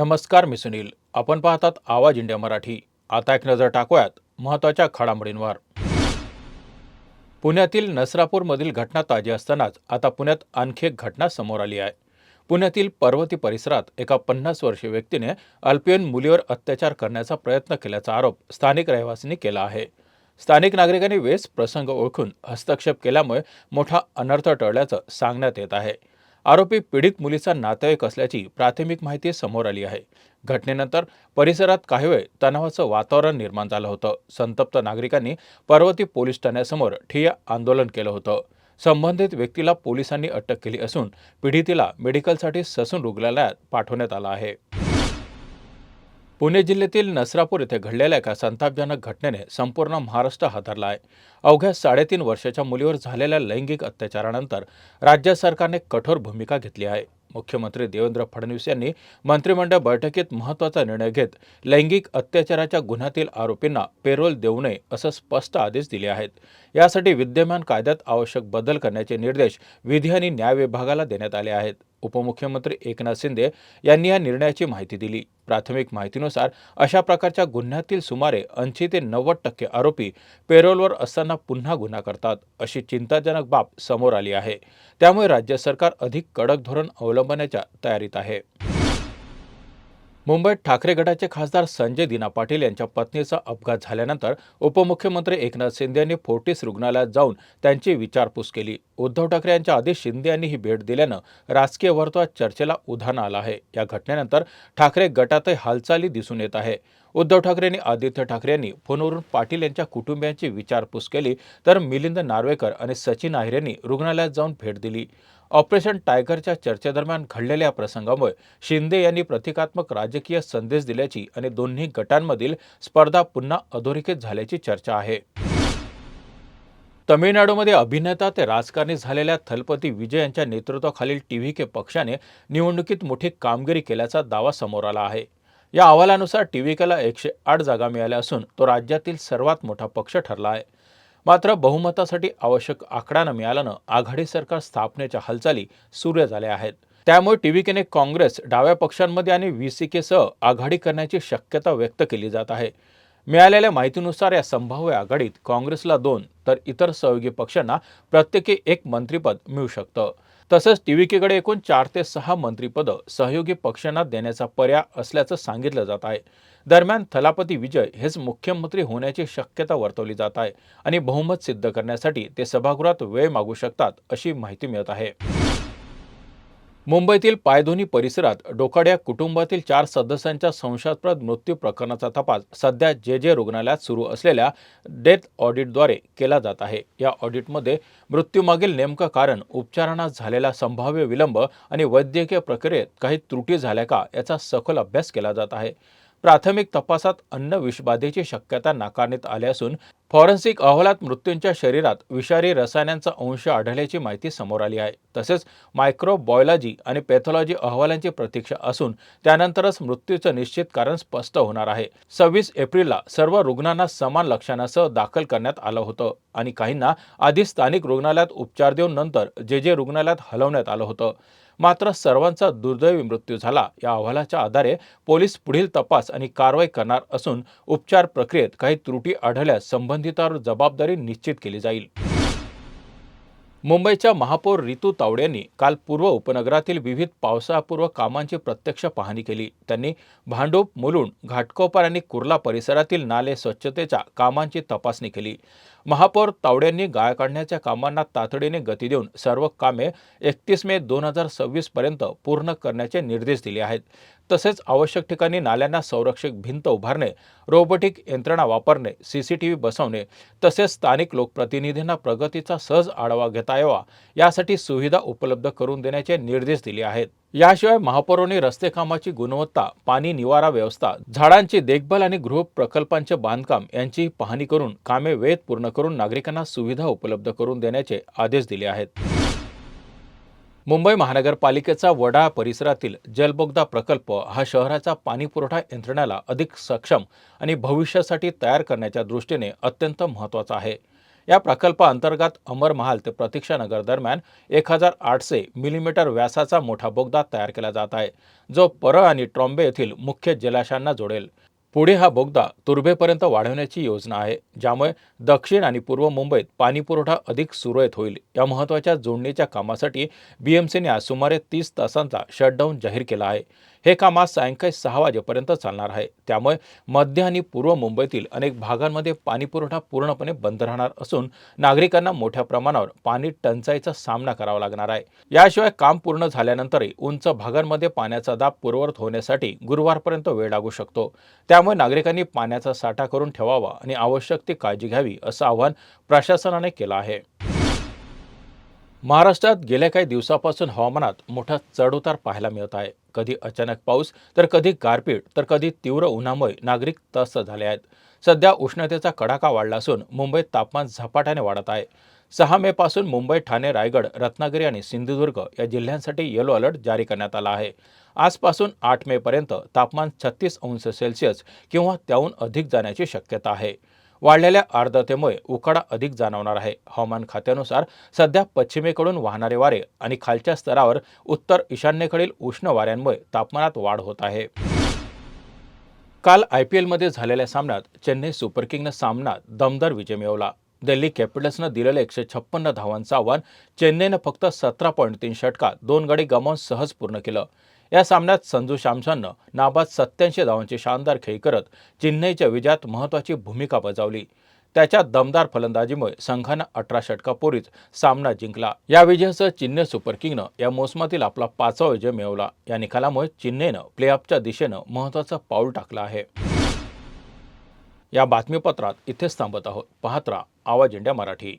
नमस्कार, मी सुनील. आपण पाहतात आवाज इंडिया मराठी. आता एक नजर टाकूयात महत्त्वाच्या घडामोडींवर. पुण्यातील नसरापूरमधील घटना ताजी असतानाच आता पुण्यात आणखी एक घटना समोर आली आहे. पुण्यातील पर्वती परिसरात एका 50 वर्षीय व्यक्तीने अल्पवयीन मुलीवर अत्याचार करण्याचा प्रयत्न केल्याचा आरोप स्थानिक रहिवासींनी केला आहे. स्थानिक नागरिकांनी वेळेस प्रसंग ओळखून हस्तक्षेप केल्यामुळे मोठा अनर्थ टळल्याचं सांगण्यात येत आहे. आरोपी पीडित मुलीचा नातेवाईक असल्याची प्राथमिक माहिती समोर आली आहे. घटनेनंतर परिसरात काही वेळ तणावाचं वातावरण निर्माण झालं होतं. संतप्त नागरिकांनी पर्वती पोलीस ठाण्यासमोर ठिय्या आंदोलन केलं होतं. संबंधित व्यक्तीला पोलिसांनी अटक केली असून पीडितेला मेडिकलसाठी ससून रुग्णालयात पाठवण्यात आलं आहे. पुणे जिल्ह्यातील नसरापूर येथे घडलेल्या एका संतापजनक घटनेने संपूर्ण महाराष्ट्र हादरला आहे. अवघ्या 3.5 वर्षाच्या मुलीवर झालेल्या लैंगिक अत्याचारानंतर राज्य सरकारने कठोर भूमिका घेतली आहे. मुख्यमंत्री देवेंद्र फडणवीस यांनी मंत्रिमंडळ बैठकीत महत्त्वाचा निर्णय घेत लैंगिक अत्याचाराच्या गुन्ह्यातील आरोपींना पेरोल देऊ नये असं स्पष्ट आदेश दिले आहेत. यासाठी विद्यमान कायद्यात आवश्यक बदल करण्याचे निर्देश विधी आणि न्याय विभागाला देण्यात आले आहेत. उपमुख्यमंत्री एकनाथ शिंदे यांनी या निर्णयाची माहिती दिली. प्राथमिक माहितीनुसार अशा प्रकारच्या गुन्ह्यातील सुमारे 80 ते 90% आरोपी पेरोलवर असताना पुन्हा गुन्हा करतात, अशी चिंताजनक बाब समोर आली आहे. त्यामुळे राज्य सरकार अधिक कडक धोरण अवलंबण्याच्या तयारीत आहे. मुंबईत ठाकरे गटाचे खासदार संजय दिना पाटील यांच्या पत्नीचा अपघात झाल्यानंतर उपमुख्यमंत्री एकनाथ शिंदे यांनी फोर्टिस रुग्णालयात जाऊन त्यांची विचारपूस केली. उद्धव ठाकरे यांच्या आधी शिंदे यांनी ही भेट दिल्यानं राजकीय वर्तुळात चर्चेला उधाण आलं आहे. या घटनेनंतर ठाकरे गटातही हालचाली दिसून येत आहे. उद्धव ठाकरे आणि आदित्य ठाकरे यांनी फोनवरून पाटील यांच्या कुटुंबियांची विचारपूस केली, तर मिलिंद नार्वेकर आणि सचिन अहिर यांनी रुग्णालयात जाऊन भेट दिली. ऑपरेशन टायगरच्या चर्चेदरम्यान घडलेल्या या प्रसंगामुळे शिंदे यांनी प्रतिकात्मक राजकीय संदेश दिल्याची आणि दोन्ही गटांमधील स्पर्धा पुन्हा अधोरेखित झाल्याची चर्चा आहे. तमिळनाडूमध्ये अभिनेता ते राजकारणी झालेल्या थलपती विजय यांच्या नेतृत्वाखालील टीव्हीके पक्षाने निवडणुकीत मोठी कामगिरी केल्याचा दावा समोर आला आहे. या अहवालानुसार टीव्हीकेला 108 जागा मिळाल्या असून तो राज्यातील सर्वात मोठा पक्ष ठरला आहे. मात्र बहुमतासाठी आवश्यक आकडा न मिळाल्यानं आघाडी सरकार स्थापनेच्या हालचाली सुरू झाल्या आहेत. त्यामुळे टीव्हीकेने काँग्रेस, डाव्या पक्षांमध्ये आणि व्हीसीकेसह आघाडी करण्याची शक्यता व्यक्त केली जात आहे. मिळालेल्या माहितीनुसार या संभाव्य आघाडीत काँग्रेसला 2 तर इतर सहयोगी पक्षांना प्रत्येकी 1 मंत्रिपद मिळू शकतं. तसंच टीव्हीकेकडे एकूण 4 ते 6 मंत्रिपदं सहयोगी पक्षांना देण्याचा पर्याय असल्याचं सांगितलं जात आहे. दरम्यान थलापती विजय हेच मुख्यमंत्री होण्याची शक्यता वर्तवली जात आहे आणि बहुमत सिद्ध करण्यासाठी ते सभागृहात वेळ मागू शकतात, अशी माहिती मिळत आहे. मुंबईतील पायधोनी परिसरात डोकाड्या कुटुंबातील 4 सदस्यांच्या संशयास्पद मृत्यू प्रकरणाचा तपास सध्या जे रुग्णालयात सुरू असलेल्या डेथ ऑडिटद्वारे केला जात आहे. या ऑडिटमध्ये मृत्यूमागील नेमकं कारण, उपचारांना झालेला संभाव्य विलंब आणि वैद्यकीय प्रक्रियेत काही त्रुटी झाल्या का याचा सखोल अभ्यास केला जात आहे. प्राथमिक तपासात अन्न विषबाधेची शक्यता नाकारण्यात आली असून फॉरेन्सिक अहवालात मृत्यूंच्या शरीरात विषारी रसायनांचा अंश आढळल्याची माहिती समोर आली आहे. तसेच मायक्रोबायोलॉजी आणि पॅथॉलॉजी अहवालांची प्रतीक्षा असून त्यानंतरच मृत्यूचं निश्चित कारण स्पष्ट होणार आहे. 26 एप्रिलला सर्व रुग्णांना समान लक्षणांसह दाखल करण्यात आलं होतं आणि काहींना आधी स्थानिक रुग्णालयात उपचार देऊन नंतर जे रुग्णालयात हलवण्यात आलं होतं. मात्र सर्वांचा दुर्दैवी मृत्यू झाला. या अहवालाच्या आधारे पोलीस पुढील तपास आणि कारवाई करणार असून उपचार प्रक्रियेत काही त्रुटी आढळल्यास संबंधितांवर जबाबदारी निश्चित केली जाईल. मुंबईच्या महापौर रितू तावडे यांनी काल पूर्व उपनगरातील विविध पावसाळापूर्व कामांची प्रत्यक्ष पाहणी केली. त्यांनी भांडूप, मुलुंड, घाटकोपर आणि कुर्ला परिसरातील नाले स्वच्छतेच्या कामांची तपासणी केली. महापौर तावडे यांनी गाळ काढण्याच्या कामांना तातडीने गती देऊन सर्व कामे 31 मे 2026 पर्यंत पूर्ण करण्याचे निर्देश दिले आहेत. तसेच आवश्यक ठिकाणी नाल्यांना संरक्षक भिंत उभारणे, रोबोटिक यंत्रणा वापरणे, सीसीटीव्ही बसवणे तसेच स्थानिक लोकप्रतिनिधींना प्रगतीचा सहज आढावा घेता यावा यासाठी सुविधा उपलब्ध करून देण्याचे निर्देश दिले आहेत. याशिवाय महापौरांनी रस्ते कामाची गुणवत्ता, पाणी निवारा व्यवस्था, झाडांची देखभाल आणि गृह प्रकल्पांचे बांधकाम यांची पाहणी करून कामे वेळेत पूर्ण करून नागरिकांना सुविधा उपलब्ध करून देण्याचे आदेश दिले आहेत. मुंबई महानगरपालिकेचा वडाळा परिसरातील जलबोगदा प्रकल्प हा शहराचा पाणीपुरवठा यंत्रणेला अधिक सक्षम आणि भविष्यासाठी तयार करण्याच्या दृष्टीने अत्यंत महत्त्वाचा आहे. या प्रकल्पाअंतर्गत अमर महाल ते प्रतीक्षा नगर दरम्यान 1800 मिलीमीटर व्यासाचा मोठा बोगदा तयार केला जात आहे, जो परळ आणि ट्रॉम्बे येथील मुख्य जलाशयांना जोडेल. पुढे हा बोगदा तुर्भेपर्यंत वाढवण्याची योजना आहे, ज्यामुळे दक्षिण आणि पूर्व मुंबईत पाणीपुरवठा अधिक सुरळीत होईल. या महत्त्वाच्या जोडणीच्या कामासाठी बीएमसीने आज सुमारे 30 तासांचा शटडाऊन जाहीर केला आहे. हे काम आज सायंकाळी 6 वाजेपर्यंत चालणार आहे. त्यामुळे मध्य आणि पूर्व मुंबईतील अनेक भागांमध्ये पाणीपुरवठा पूर्णपणे बंद राहणार असून नागरिकांना मोठ्या प्रमाणावर पाणी टंचाईचा सामना करावा लागणार आहे. याशिवाय काम पूर्ण झाल्यानंतरही उंच भागांमध्ये पाण्याचा दाब पूर्ववत होण्यासाठी गुरुवारपर्यंत वेळ लागू शकतो. त्यामुळे नागरिकांनी पाण्याचा साठा करून ठेवावा आणि आवश्यक ती काळजी घ्यावी, असं आवाहन प्रशासनाने केलं आहे. महाराष्ट्रात गेल्या काही दिवसापासून हवामानात मोठा चढउतार पाहायला मिळत आहे. कधी अचानक पाऊस, तर कधी गारपीट, तर कधी तीव्र उन्हामुळे नागरिक त्रस्त झाले आहेत. सध्या उष्णतेचा कडाका वाढला असून मुंबईत तापमान झपाट्याने वाढत आहे. 6 मे पासून मुंबई, ठाणे, रायगड, रत्नागिरी आणि सिंधुदुर्ग या जिल्ह्यांसाठी येलो अलर्ट जारी करण्यात आला आहे. आजपासून 8 मे पर्यंत तापमान 36 अंश सेल्सिअस किंवा त्याहून अधिक जाण्याची शक्यता आहे. वाढलेल्या आर्द्रतेमुळे उकाडा अधिक जाणवणार आहे. हवामान खात्यानुसार सध्या पश्चिमेकडून वाहणारे वारे आणि खालच्या स्तरावर उत्तर ईशान्येकडील उष्ण वाऱ्यांमुळे तापमानात वाढ होत आहे. काल IPLमध्ये झालेल्या सामन्यात चेन्नई सुपर किंग्सनं सामन्यात दमदार विजय मिळवला. दिल्ली कॅपिटल्सनं दिलेलं 156 धावांचं आव्हान चेन्नईनं फक्त 17.3 षटकात 2 गडी गमावून सहज पूर्ण केलं. या सामन्यात संजू सॅमसननं नाबाद 87 धावांची शानदार खेळी करत चेन्नईच्या विजयात महत्त्वाची भूमिका बजावली. त्याच्या दमदार फलंदाजीमुळे संघानं 18 षटकापूर्वीच सामना जिंकला. या विजयासह चेन्नई सुपर किंग्सनं या मोसमातील आपला 5वा विजय मिळवला. या निकालामुळे चेन्नईनं प्लेऑफच्या दिशेनं महत्त्वाचं पाऊल टाकलं आहे. या बातमीपत्रात इथेच थांबत आहोत. पाहत राहा आवाज इंडिया मराठी.